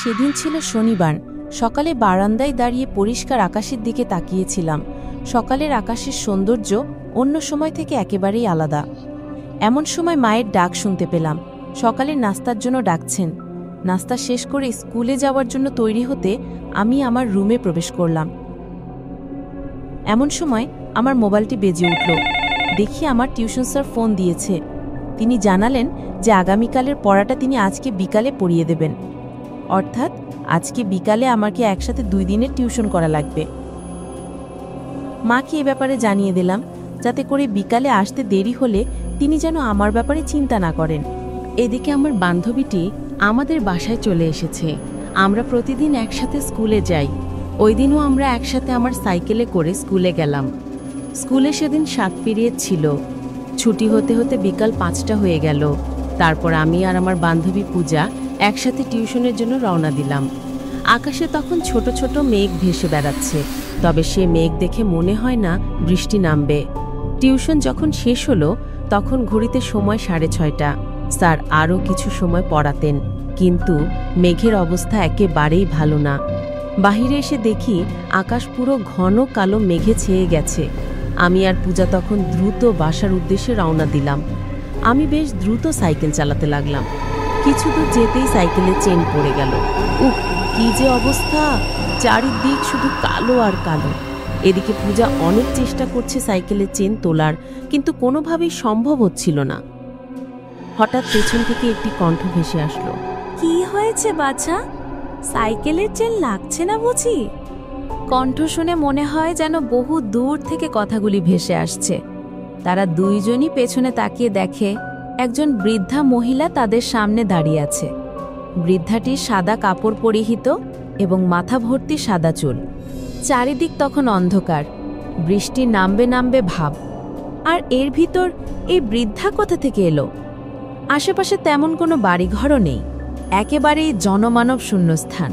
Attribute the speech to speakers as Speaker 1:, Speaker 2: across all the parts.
Speaker 1: সেদিন ছিল শনিবার। সকালে বারান্দায় দাঁড়িয়ে পরিষ্কার আকাশের দিকে তাকিয়েছিলাম। সকালের আকাশের সৌন্দর্য অন্য সময় থেকে একেবারেই আলাদা। এমন সময় মায়ের ডাক শুনতে পেলাম। সকালের নাস্তার জন্য ডাকছেন। নাস্তা শেষ করে স্কুলে যাওয়ার জন্য তৈরি হতে আমি আমার রুমে প্রবেশ করলাম। এমন সময় আমার মোবাইলটি বেজে উঠল। দেখি আমার টিউশন স্যার ফোন দিয়েছে। তিনি জানালেন যে আগামীকালের পড়াটা তিনি আজকে বিকালে পড়িয়ে দেবেন, অর্থাৎ আজকে বিকালে আমাকে একসাথে 2 দিনের টিউশন করা লাগবে। মাকে এ ব্যাপারে জানিয়ে দিলাম, যাতে করে বিকালে আসতে দেরি হলে তিনি যেন আমার ব্যাপারে চিন্তা না করেন।
Speaker 2: এদিকে আমার বান্ধবীটি আমাদের বাসায় চলে এসেছে। আমরা প্রতিদিন একসাথে স্কুলে যাই। ওই দিনও আমরা একসাথে আমার সাইকেলে করে স্কুলে গেলাম। স্কুলে সেদিন 7 পিরিয়ড ছিল। ছুটি হতে হতে বিকাল 5টা হয়ে গেল। তারপর আমি আর আমার বান্ধবী পূজা একসাথে টিউশনের জন্য রওনা দিলাম। আকাশে তখন ছোট ছোট মেঘ ভেসে বেড়াচ্ছে, তবে সে মেঘ দেখে মনে হয় না বৃষ্টি নামবে। টিউশন যখন শেষ হলো তখন ঘড়িতে সময় 6:30। স্যার আরও কিছু সময় পড়াতেন, কিন্তু মেঘের অবস্থা একেবারেই ভালো না। বাহিরে এসে দেখি আকাশ পুরো ঘন কালো মেঘে ছেয়ে গেছে। আমি আর পূজা তখন দ্রুত বাসার উদ্দেশ্যে রওনা দিলাম। আমি বেশ দ্রুত সাইকেল চালাতে লাগলাম। কিছু দূর যেতেই সাইকেলের চেন পড়ে গেল। উফ, কি যে অবস্থা! চারিদিক শুধু কালো আর কালো। এদিকে পূজা অনেক চেষ্টা করছে সাইকেলের চেন তোলার, কিন্তু কোনোভাবেই সম্ভব হচ্ছিল না। হঠাৎ পেছন থেকে একটি কণ্ঠ ভেসে আসলো।
Speaker 1: কি হয়েছে বাছা? সাইকেলের চেন লাগছে না বুঝি? কণ্ঠ শুনে মনে হয় যেন বহু দূর থেকে কথাগুলি ভেসে আসছে। তারা দুইজনই পেছনে তাকিয়ে দেখে একজন বৃদ্ধা মহিলা তাদের সামনে দাঁড়িয়ে আছে। বৃদ্ধাটি সাদা কাপড় পরিহিত এবং মাথা ভর্তি সাদা চুল। চারিদিক তখন অন্ধকার, বৃষ্টি নামবে নামবে ভাব। আর এর ভিতর এই বৃদ্ধা কোথা থেকে এলো? আশেপাশে তেমন কোনো বাড়িঘরও নেই, একেবারেই জনমানব শূন্যস্থান।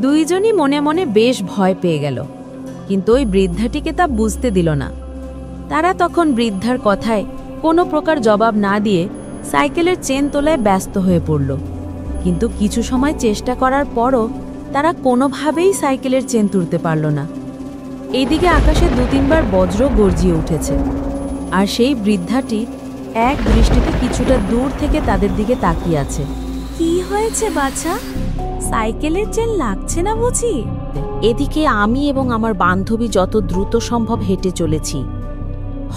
Speaker 1: দুইজনই মনে মনে বেশ ভয় পেয়ে গেল, কিন্তু ওই বৃদ্ধাটিকে তা বুঝতে দিল না। তারা তখন বৃদ্ধার কথায় কোনো প্রকার জবাব না দিয়ে সাইকেলের চেন তোলায় ব্যস্ত হয়ে পড়ল। কিন্তু কিছু সময় চেষ্টা করার পরও তারা কোনোভাবেই সাইকেলের চেন তুলতে পারল না। এইদিকে আকাশে 2-3 বার বজ্র গর্জিয়ে উঠেছে, আর সেই বৃদ্ধাটি এক দৃষ্টিতে কিছুটা দূর থেকে তাদের দিকে তাকিয়ে আছে। কি হয়েছে বাছা? সাইকেলের চেন লাগছে না বুঝি?
Speaker 2: এদিকে আমি এবং আমার বান্ধবী যত দ্রুত সম্ভব হেঁটে চলেছি।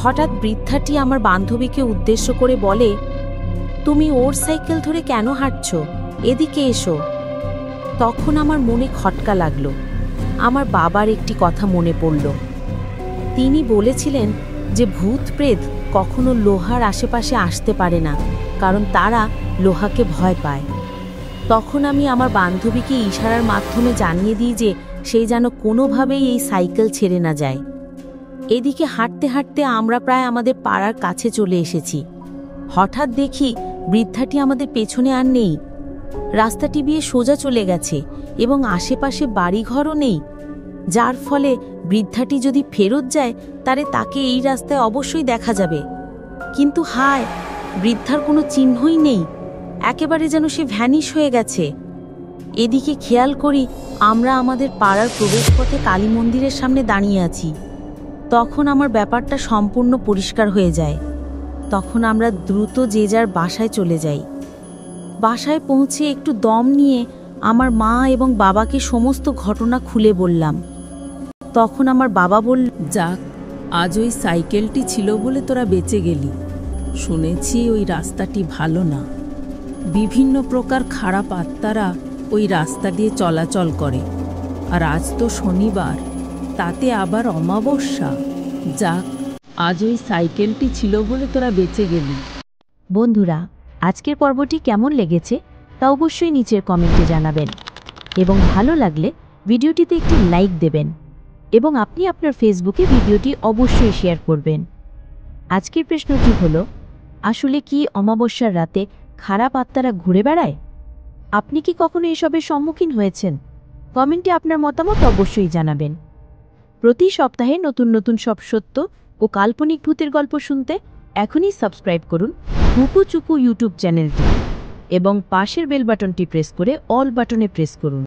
Speaker 2: হঠাৎ বৃদ্ধাটি আমার বান্ধবীকে উদ্দেশ্য করে বলে, তুমি ওর সাইকেল ধরে কেন হাঁটছ? এদিকে এসো। তখন আমার মনে খটকা লাগলো। আমার বাবার একটি কথা মনে পড়ল। তিনি বলেছিলেন যে ভূত প্রেত কখনো লোহার আশেপাশে আসতে পারে না, কারণ তারা লোহাকে ভয় পায়। তখন আমি আমার বান্ধবীকে ইশারার মাধ্যমে জানিয়ে দিই যে সে যেন কোনোভাবেই এই সাইকেল ছেড়ে না যায়। এদিকে হাঁটতে হাঁটতে আমরা প্রায় আমাদের পাড়ার কাছে চলে এসেছি। হঠাৎ দেখি বৃদ্ধাটি আমাদের পেছনে আর নেই। রাস্তাটি দিয়ে সোজা চলে গেছে এবং আশেপাশে বাড়িঘরও নেই, যার ফলে বৃদ্ধাটি যদি ফেরত যায় তাহলে তাকে এই রাস্তায় অবশ্যই দেখা যাবে। কিন্তু হায়, বৃদ্ধার কোনো চিহ্নই নেই, একেবারে যেন সে ভ্যানিশ হয়ে গেছে। এদিকে খেয়াল করি আমরা আমাদের পাড়ার প্রবেশপথে কালী মন্দিরের সামনে দাঁড়িয়ে আছি। তখন আমার ব্যাপারটা সম্পূর্ণ পরিষ্কার হয়ে যায়। তখন আমরা দ্রুত যে যার বাসায় চলে যাই। বাসায় পৌঁছে একটু দম নিয়ে আমার মা এবং বাবাকে সমস্ত ঘটনা খুলে বললাম। তখন আমার বাবা বলল,
Speaker 3: যাক, আজ ওই সাইকেলটি ছিল বলে তোরা বেঁচে গেলি। শুনেছি ওই রাস্তাটি ভালো না, বিভিন্ন প্রকার খারাপ আত্মারা ওই রাস্তা দিয়ে চলাচল করে। আর আজ তো শনিবার, তাতে আবার অমাবস্যা। যাক, আজ ওই সাইকেলটি ছিল বলে তোরা বেঁচে গেলি।
Speaker 1: বন্ধুরা, আজকের পর্বটি কেমন লেগেছে তা অবশ্যই নিচের কমেন্টে জানাবেন, এবং ভালো লাগলে ভিডিওটিতে একটি লাইক দেবেন, এবং আপনি আপনার ফেসবুকে ভিডিওটি অবশ্যই শেয়ার করবেন। আজকের প্রশ্নটি হলো, আসলে কি অমাবস্যার রাতে খারাপ আত্মারা ঘুরে বেড়ায়? আপনি কি কখনো এসবের সম্মুখীন হয়েছেন? কমেন্টে আপনার মতামত অবশ্যই জানাবেন। প্রতি সপ্তাহে নতুন নতুন সব সত্য
Speaker 2: ও কাল্পনিক ভূতের গল্প শুনতে এখনই সাবস্ক্রাইব করুন হুপু চুপু ইউটিউব চ্যানেলটি এবং পাশের বেল বাটনটি প্রেস করে অল বাটনে প্রেস করুন।